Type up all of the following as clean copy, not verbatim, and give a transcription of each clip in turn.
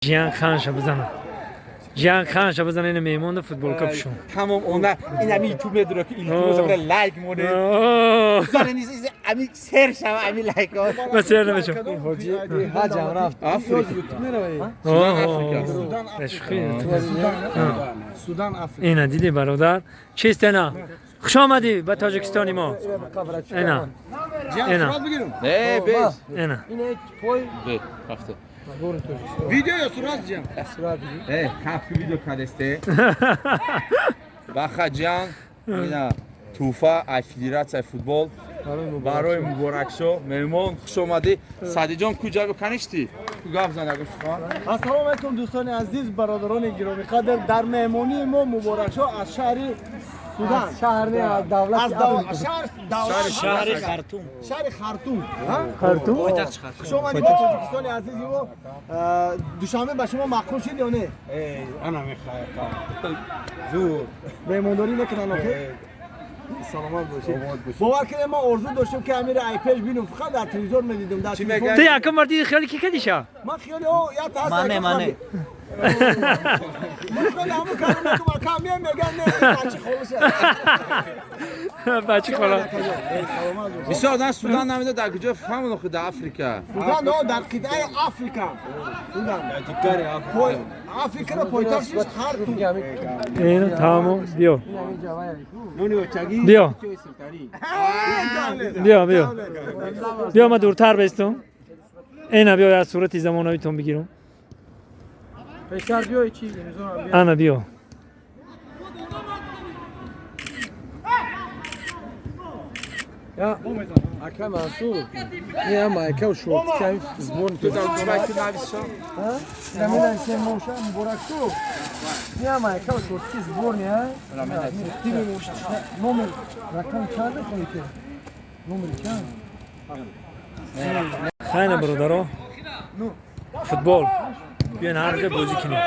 جیان خانش بزنه جیان خانش بزنه این میمون فوتبال کپشون تمام اونا این امی یوتیوب میدونه که این تو لایک مونه زنه نیست امی سر شما امی لایک بس سر نمیشم حاجی حاج هم رفت آفریقا یوتیوب میره سودان آفریقا اینا دیدی برادر چیست اینا خوش آمدی به تاجیکستانی ما اینا اینا نه بس اینا اینه پای به رفته ویدیو یا صورت جام صورت کافی ویدیو کالسته بخا جان اینا توفا ای فدراسیای فوتبال برای مبارک شو مهمان خوش اومدی سعدی جان کجا بکنیشتی گفت زنه گفت السلام علیکم دوستان عزیز برادران گرامی قدر در مهمانی ما مبارک شو از شهر سودان شهر نه از دولت شهر خرطوم خرطوم خوش اومدید به تاجیکستان عزیز و دوشنبه به شما مقبول شد یا نه انا میخوام زور مهمانداری نکنن آخه سلامت باشید باور کنید ما آرزو داشتم که امیر ایپیج ببینم فقط در تلویزیون می‌دیدم در تلفن تو یکم مردی خیلی کی کدیشا من خیلی یا تا مانه من خیلی همون کارو میکنم کامیه میگن نه بچه خلاص بچه خلا بسیار آدم سودان نمیده در کجا فهمون خود آفریقا سودان نه در قطعه آفریقا سودان آفریقا رو پایتختش خرطوم اینا تمام بیا بیا بیا بیا بیا ما دورتر بیستم اینا بیا از صورت زماناییتون بگیرم پسر بیا چی انا بیا یا اکا منصور این هم اکا و شورت کمی زبون تو در چوبای که نویسشم نمیدن که موشا مبارک تو این هم اکا و شورت که زبون نه تیمی موشا نومر رقم چند بخونی که نومر چند خیلی برادرها فوتبال بیاین هر جا بازی کنیم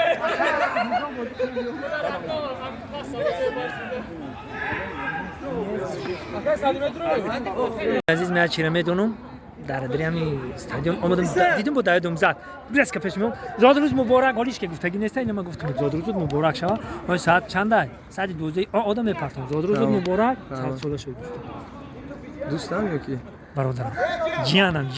عزیز من چیره میدونم در دریامی استادیوم آمدم دیدم با دایدم زد برس که پیش میام زاد روز مبارک حالیش که گفتگی نیست اینا من گفتم زاد روز مبارک شما ما ساعت چنده ساعت 12 آدم میپرتم زاد روز مبارک ساعت 16 شد دوستم یا کی برادرم جانم